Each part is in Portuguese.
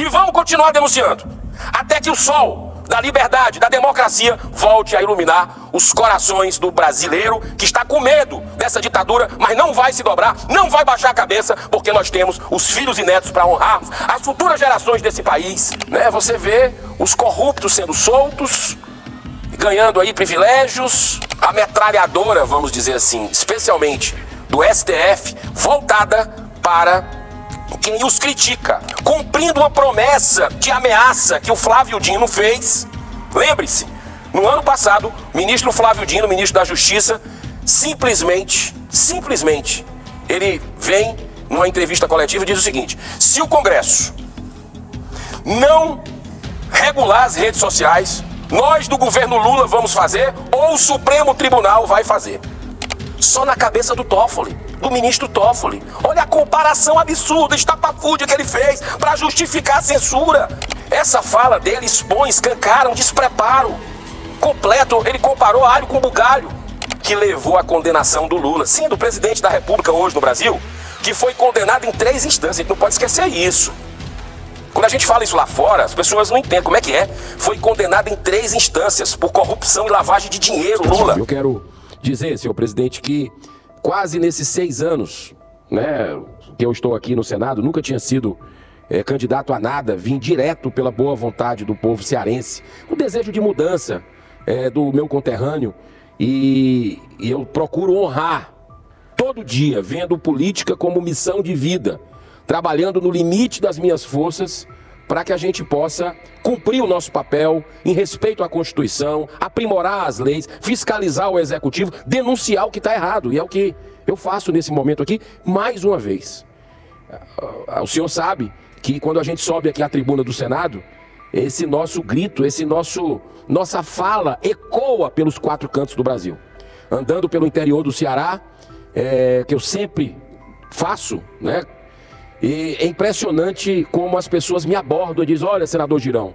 E vamos continuar denunciando, até que o sol da liberdade, da democracia, volte a iluminar os corações do brasileiro que está com medo dessa ditadura, mas não vai se dobrar, não vai baixar a cabeça, porque nós temos os filhos e netos para honrarmos as futuras gerações desse país, né? Você vê os corruptos sendo soltos, ganhando aí privilégios, a metralhadora, vamos dizer assim, especialmente do STF, voltada para quem os critica, cumprindo uma promessa de ameaça que o Flávio Dino fez. Lembre-se, no ano passado, o ministro Flávio Dino, ministro da Justiça, simplesmente, ele vem numa entrevista coletiva e diz o seguinte: se o Congresso não regular as redes sociais, nós do governo Lula vamos fazer, ou o Supremo Tribunal vai fazer. Só na cabeça do Toffoli, do ministro Toffoli. Olha a comparação absurda, estapafúrdia que ele fez para justificar a censura. Essa fala dele expõe, escancara um despreparo completo. Ele comparou alho com bugalho, que levou à condenação do Lula. Sim, do presidente da República hoje no Brasil, que foi condenado em 3 instâncias. A gente não pode esquecer isso. Quando a gente fala isso lá fora, as pessoas não entendem como é que é. Foi condenado em 3 instâncias por corrupção e lavagem de dinheiro, Lula. Eu quero dizer, senhor presidente, que quase nesses 6 anos, né, que eu estou aqui no Senado, nunca tinha sido candidato a nada, vim direto pela boa vontade do povo cearense, o desejo de mudança do meu conterrâneo, e eu procuro honrar todo dia, vendo política como missão de vida, trabalhando no limite das minhas forças para que a gente possa cumprir o nosso papel em respeito à Constituição, aprimorar as leis, fiscalizar o Executivo, denunciar o que está errado. E é o que eu faço nesse momento aqui, mais uma vez. O senhor sabe que quando a gente sobe aqui à tribuna do Senado, esse nosso grito, nossa fala ecoa pelos 4 cantos do Brasil. Andando pelo interior do Ceará, que eu sempre faço, né? E é impressionante como as pessoas me abordam e dizem: olha, senador Girão,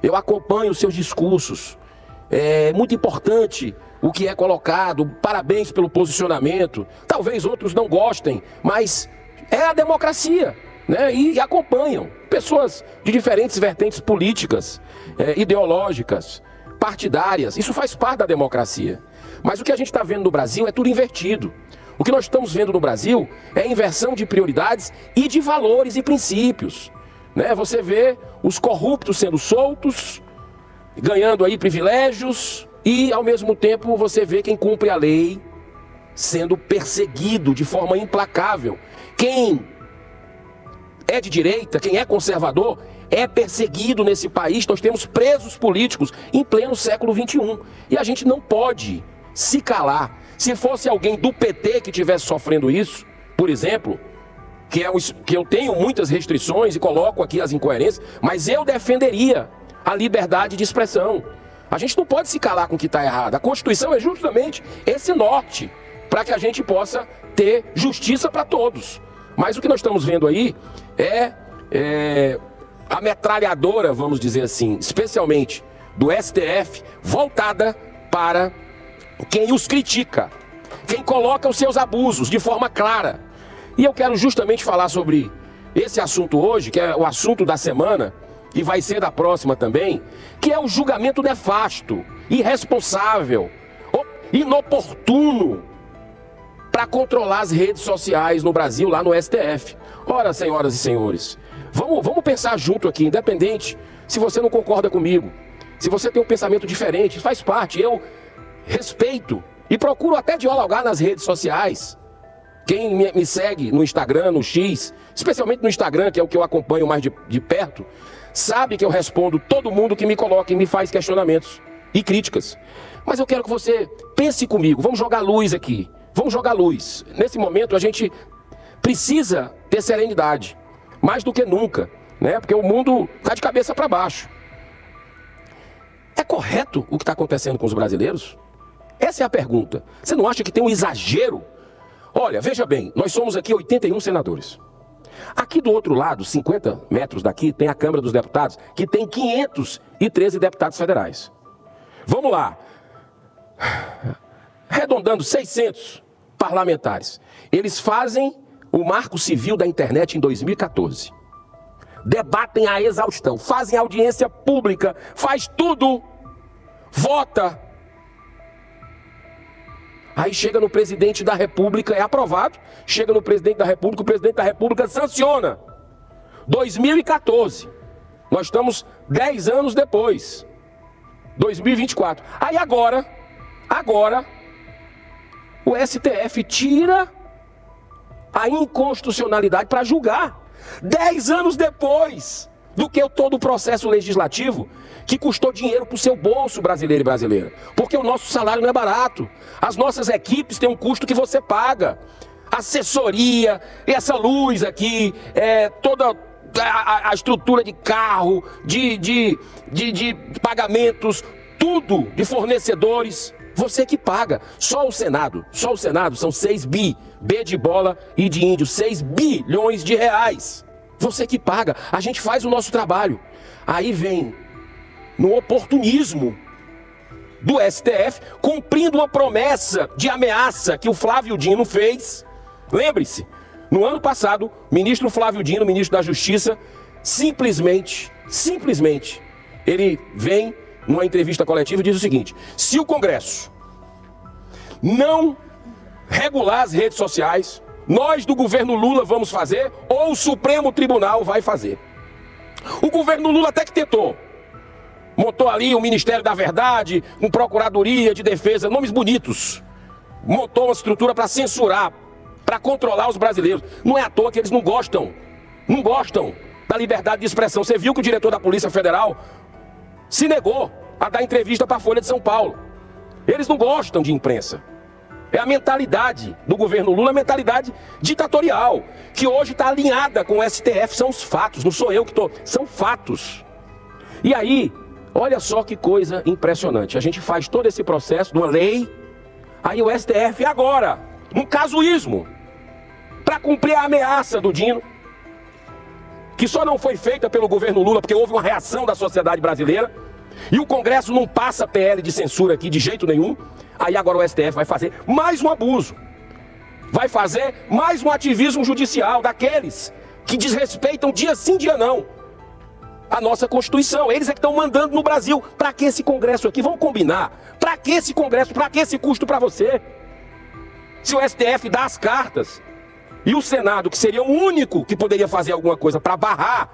eu acompanho os seus discursos, é muito importante o que é colocado, parabéns pelo posicionamento, talvez outros não gostem, mas é a democracia, né? E acompanham pessoas de diferentes vertentes políticas, ideológicas, partidárias, isso faz parte da democracia. Mas o que a gente está vendo no Brasil é tudo invertido. O que nós estamos vendo no Brasil é inversão de prioridades e de valores e princípios, né? Você vê os corruptos sendo soltos, ganhando aí privilégios, e ao mesmo tempo você vê quem cumpre a lei sendo perseguido de forma implacável. Quem é de direita, quem é conservador, é perseguido nesse país. Nós temos presos políticos em pleno século XXI. E a gente não pode se calar. Se fosse alguém do PT que estivesse sofrendo isso, por exemplo, que eu tenho muitas restrições e coloco aqui as incoerências, mas eu defenderia a liberdade de expressão. A gente não pode se calar com o que está errado. A Constituição é justamente esse norte para que a gente possa ter justiça para todos. Mas o que nós estamos vendo aí é a metralhadora, vamos dizer assim, especialmente do STF, voltada para quem os critica, quem coloca os seus abusos de forma clara. E eu quero justamente falar sobre esse assunto hoje, que é o assunto da semana, e vai ser da próxima também, que é o julgamento nefasto, irresponsável, inoportuno, para controlar as redes sociais no Brasil, lá no STF. Ora, senhoras e senhores, vamos pensar junto aqui, independente se você não concorda comigo, se você tem um pensamento diferente, faz parte, eu respeito e procuro até dialogar nas redes sociais. Quem me segue no Instagram, no X, especialmente no Instagram, que é o que eu acompanho mais de perto, sabe que eu respondo todo mundo que me coloca e me faz questionamentos e críticas. Mas eu quero que você pense comigo, vamos jogar luz aqui, vamos jogar luz. Nesse momento a gente precisa ter serenidade, mais do que nunca, né? Porque o mundo está de cabeça para baixo. É correto o que está acontecendo com os brasileiros? Essa é a pergunta. Você não acha que tem um exagero? Olha, veja bem, nós somos aqui 81 senadores. Aqui do outro lado, 50 metros daqui, tem a Câmara dos Deputados, que tem 513 deputados federais. Vamos lá. Arredondando 600 parlamentares. Eles fazem o Marco Civil da Internet em 2014. debatem a exaustão, fazem audiência pública, faz tudo, vota. Aí chega no presidente da República, é aprovado, chega no presidente da República, o presidente da República sanciona. 2014, nós estamos 10 anos depois, 2024. Aí agora, o STF tira a inconstitucionalidade para julgar. 10 anos depois do que todo o processo legislativo que custou dinheiro para o seu bolso, brasileiro e brasileira. Porque o nosso salário não é barato. As nossas equipes têm um custo que você paga. Assessoria, essa luz aqui, toda a estrutura de carro, de pagamentos, tudo de fornecedores. Você que paga. Só o Senado são 6 bi, B de bola e de índio, 6 bilhões de reais. Você que paga. A gente faz o nosso trabalho. Aí vem, no oportunismo do STF, cumprindo uma promessa de ameaça que o Flávio Dino fez. Lembre-se, no ano passado, o ministro Flávio Dino, ministro da Justiça, simplesmente, ele vem numa entrevista coletiva e diz o seguinte: se o Congresso não regular as redes sociais, nós do governo Lula vamos fazer, ou o Supremo Tribunal vai fazer. O governo Lula até que tentou. Montou ali o Ministério da Verdade, com Procuradoria de Defesa, nomes bonitos. Montou uma estrutura para censurar, para controlar os brasileiros. Não é à toa que eles não gostam da liberdade de expressão. Você viu que o diretor da Polícia Federal se negou a dar entrevista para a Folha de São Paulo. Eles não gostam de imprensa. É a mentalidade do governo Lula, a mentalidade ditatorial, que hoje está alinhada com o STF. São os fatos, não sou eu que estou, são fatos. E aí, olha só que coisa impressionante. A gente faz todo esse processo de uma lei, aí o STF agora, um casuísmo, para cumprir a ameaça do Dino, que só não foi feita pelo governo Lula porque houve uma reação da sociedade brasileira, e o Congresso não passa PL de censura aqui de jeito nenhum. Aí agora o STF vai fazer mais um abuso, vai fazer mais um ativismo judicial daqueles que desrespeitam dia sim, dia não a nossa Constituição. Eles é que estão mandando no Brasil. Para que esse Congresso aqui? Vamos combinar. Para que esse Congresso? Para que esse custo para você? Se o STF dá as cartas e o Senado, que seria o único que poderia fazer alguma coisa para barrar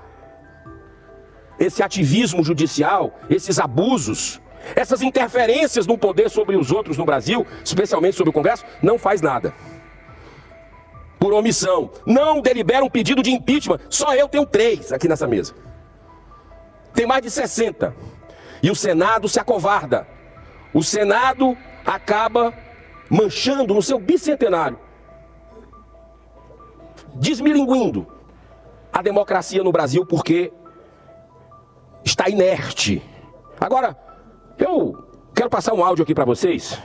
esse ativismo judicial, esses abusos, essas interferências no poder sobre os outros no Brasil, especialmente sobre o Congresso, não faz nada. Por omissão. Não delibera um pedido de impeachment. Só eu tenho 3 aqui nessa mesa. Tem mais de 60. E o Senado se acovarda. O Senado acaba manchando no seu bicentenário, desmilinguindo a democracia no Brasil, porque está inerte. Agora, eu quero passar um áudio aqui para vocês,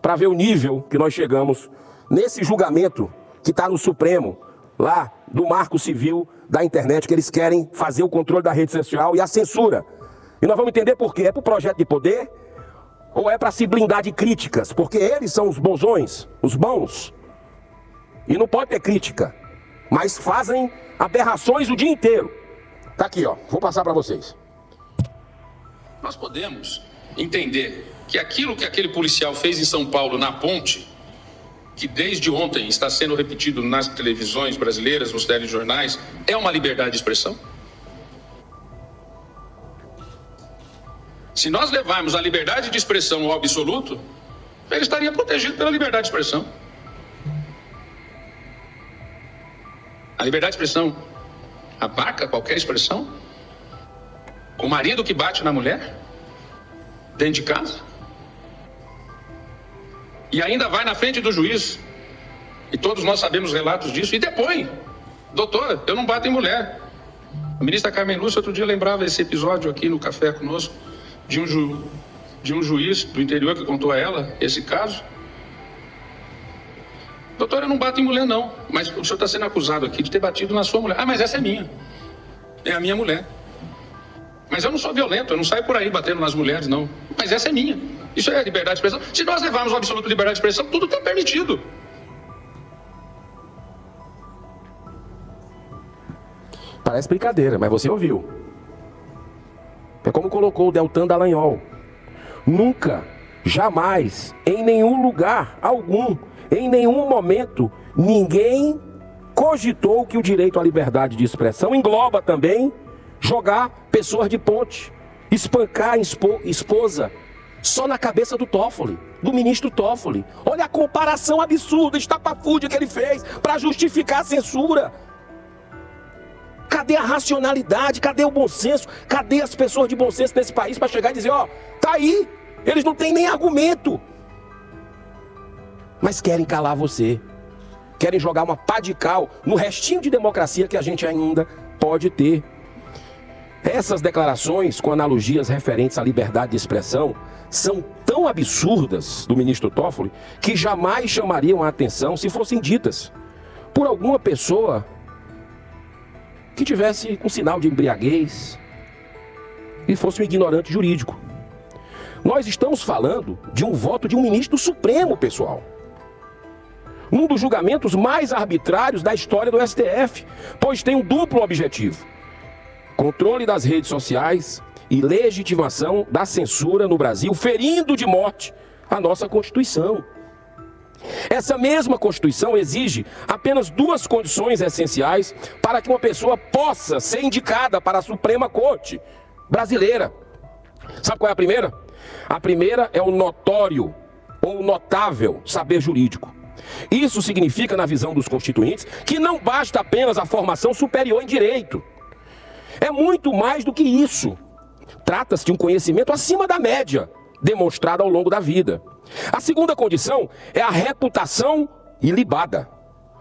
para ver o nível que nós chegamos nesse julgamento que está no Supremo, lá do Marco Civil da internet, que eles querem fazer o controle da rede social e a censura. E nós vamos entender por quê. É para o projeto de poder ou é para se blindar de críticas? Porque eles são os bonzões, os bons. E não pode ter crítica, mas fazem aberrações o dia inteiro. Tá aqui, ó. Vou passar para vocês. Nós podemos entender que aquilo que aquele policial fez em São Paulo, na ponte, que desde ontem está sendo repetido nas televisões brasileiras, nos telejornais, é uma liberdade de expressão? Se nós levarmos a liberdade de expressão ao absoluto, ele estaria protegido pela liberdade de expressão. A liberdade de expressão abarca qualquer expressão? O marido que bate na mulher, dentro de casa, e ainda vai na frente do juiz, e todos nós sabemos relatos disso, e depõe: doutor, eu não bato em mulher. A ministra Carmen Lúcia outro dia lembrava esse episódio aqui no café conosco, de um juiz do interior que contou a ela esse caso. Doutor, eu não bato em mulher não, mas o senhor está sendo acusado aqui de ter batido na sua mulher. Ah, mas essa é minha, é a minha mulher. Mas eu não sou violento, eu não saio por aí batendo nas mulheres, não. Mas essa é minha. Isso é liberdade de expressão. Se nós levarmos o absoluto liberdade de expressão, tudo está permitido. Parece brincadeira, mas você ouviu. É como colocou o Deltan Dallagnol. Nunca, jamais, em nenhum lugar algum, em nenhum momento, ninguém cogitou que o direito à liberdade de expressão engloba também jogar pessoas de ponte, espancar esposa, só na cabeça do Toffoli, do ministro Toffoli. Olha a comparação absurda, estapafúrdia que ele fez para justificar a censura. Cadê a racionalidade? Cadê o bom senso? Cadê as pessoas de bom senso desse país para chegar e dizer, ó, tá aí, eles não têm nem argumento. Mas querem calar você. Querem jogar uma pá de cal no restinho de democracia que a gente ainda pode ter. Essas declarações, com analogias referentes à liberdade de expressão, são tão absurdas do ministro Toffoli que jamais chamariam a atenção se fossem ditas por alguma pessoa que tivesse um sinal de embriaguez e fosse um ignorante jurídico. Nós estamos falando de um voto de um ministro do Supremo, pessoal. Um dos julgamentos mais arbitrários da história do STF, pois tem um duplo objetivo: controle das redes sociais e legitimação da censura no Brasil, ferindo de morte a nossa Constituição. Essa mesma Constituição exige apenas duas condições essenciais para que uma pessoa possa ser indicada para a Suprema Corte brasileira. Sabe qual é a primeira? A primeira é o notório ou notável saber jurídico. Isso significa, na visão dos constituintes, que não basta apenas a formação superior em direito. É muito mais do que isso. Trata-se de um conhecimento acima da média, demonstrado ao longo da vida. A segunda condição é a reputação ilibada.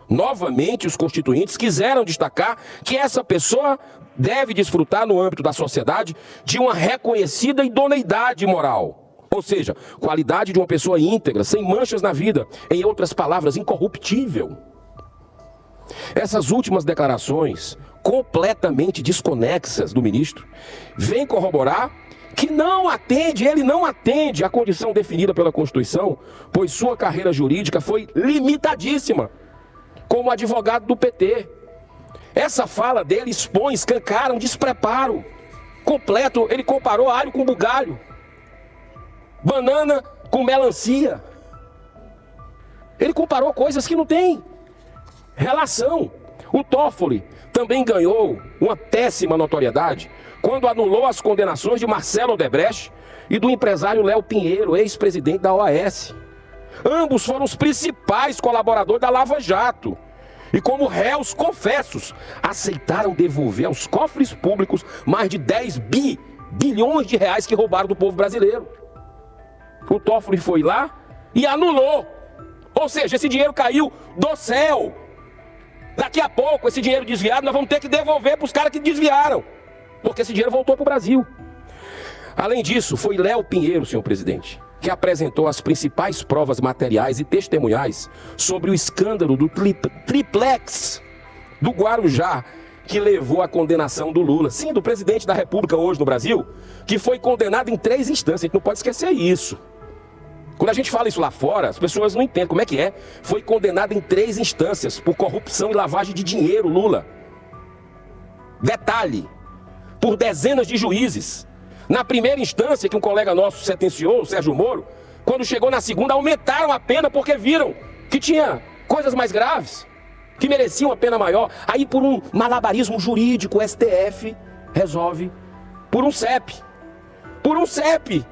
Novamente, os constituintes quiseram destacar que essa pessoa deve desfrutar no âmbito da sociedade de uma reconhecida idoneidade moral. Ou seja, qualidade de uma pessoa íntegra, sem manchas na vida, em outras palavras, incorruptível. Essas últimas declarações, completamente desconexas do ministro, vêm corroborar que ele não atende à condição definida pela Constituição, pois sua carreira jurídica foi limitadíssima, como advogado do PT. Essa fala dele expõe, escancara um despreparo completo. Ele comparou alho com bugalho, banana com melancia. Ele comparou coisas que não têm relação. O Toffoli também ganhou uma péssima notoriedade quando anulou as condenações de Marcelo Odebrecht e do empresário Léo Pinheiro, ex-presidente da OAS. Ambos foram os principais colaboradores da Lava Jato e, como réus confessos, aceitaram devolver aos cofres públicos mais de 10 bilhões de reais que roubaram do povo brasileiro. O Toffoli foi lá e anulou. Ou seja, esse dinheiro caiu do céu. Daqui a pouco, esse dinheiro desviado, nós vamos ter que devolver para os caras que desviaram, porque esse dinheiro voltou para o Brasil. Além disso, foi Léo Pinheiro, senhor presidente, que apresentou as principais provas materiais e testemunhais sobre o escândalo do triplex do Guarujá, que levou à condenação do Lula. Sim, do presidente da República hoje no Brasil, que foi condenado em 3 instâncias. A gente não pode esquecer isso. Quando a gente fala isso lá fora, as pessoas não entendem como é que é. Foi condenado em 3 instâncias por corrupção e lavagem de dinheiro, Lula. Detalhe, por dezenas de juízes. Na primeira instância, que um colega nosso sentenciou, o Sérgio Moro, quando chegou na segunda, aumentaram a pena porque viram que tinha coisas mais graves, que mereciam a pena maior. Aí, por um malabarismo jurídico, o STF resolve por um CEP. Por um CEP.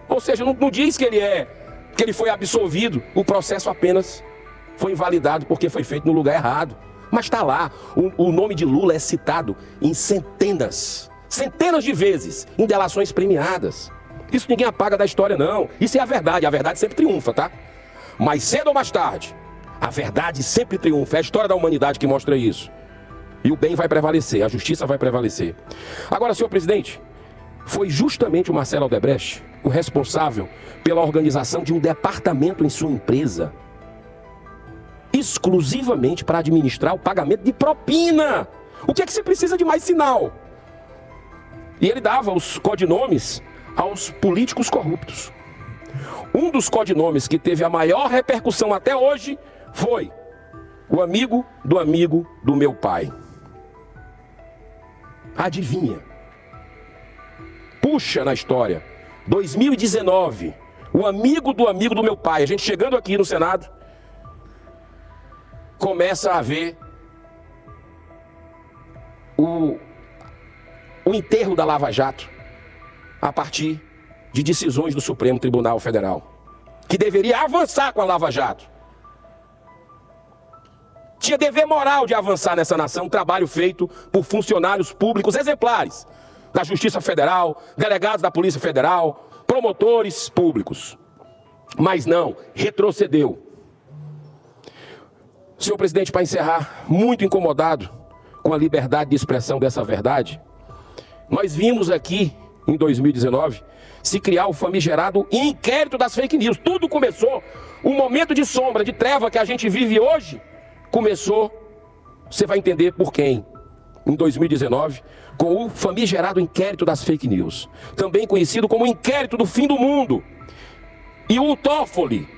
Ou seja, não diz que ele foi absolvido. O processo apenas foi invalidado porque foi feito no lugar errado. Mas está lá, o nome de Lula é citado em centenas de vezes em delações premiadas. Isso ninguém apaga da história, não. Isso é a verdade sempre triunfa, tá? Mas cedo ou mais tarde, a verdade sempre triunfa. É a história da humanidade que mostra isso. E o bem vai prevalecer, a justiça vai prevalecer. Agora, senhor presidente, foi justamente o Marcelo Odebrecht o responsável pela organização de um departamento em sua empresa, exclusivamente para administrar o pagamento de propina. O que é que você precisa de mais sinal? E ele dava os codinomes aos políticos corruptos. Um dos codinomes que teve a maior repercussão até hoje foi o amigo do meu pai. Adivinha? Puxa na história. 2019, o amigo do meu pai, a gente chegando aqui no Senado, começa a ver o enterro da Lava Jato a partir de decisões do Supremo Tribunal Federal, que deveria avançar com a Lava Jato. Tinha dever moral de avançar nessa nação, um trabalho feito por funcionários públicos exemplares da Justiça Federal, delegados da Polícia Federal, promotores públicos. Mas não, retrocedeu. Senhor presidente, para encerrar, muito incomodado com a liberdade de expressão dessa verdade, nós vimos aqui, em 2019, se criar o famigerado inquérito das fake news. Tudo começou, o momento de sombra, de treva que a gente vive hoje, começou, você vai entender por quem, em 2019, com o famigerado inquérito das fake news, também conhecido como inquérito do fim do mundo. E o Toffoli,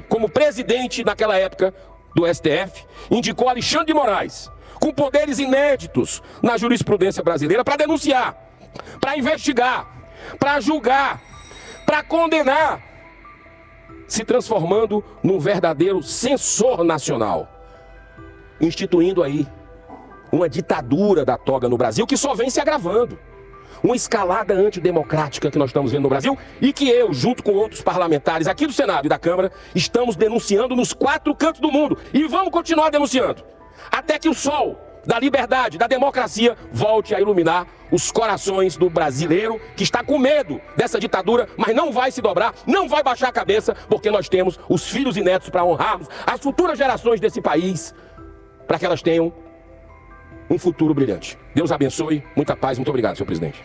como presidente naquela época do STF, indicou Alexandre de Moraes, com poderes inéditos na jurisprudência brasileira, para denunciar, para investigar, para julgar, para condenar, se transformando num verdadeiro censor nacional, instituindo aí uma ditadura da toga no Brasil que só vem se agravando. Uma escalada antidemocrática que nós estamos vendo no Brasil e que eu, junto com outros parlamentares aqui do Senado e da Câmara, estamos denunciando nos 4 cantos do mundo. E vamos continuar denunciando, até que o sol da liberdade, da democracia, volte a iluminar os corações do brasileiro que está com medo dessa ditadura, mas não vai se dobrar, não vai baixar a cabeça, porque nós temos os filhos e netos para honrarmos as futuras gerações desse país, para que elas tenham um futuro brilhante. Deus abençoe, muita paz, muito obrigado, senhor presidente.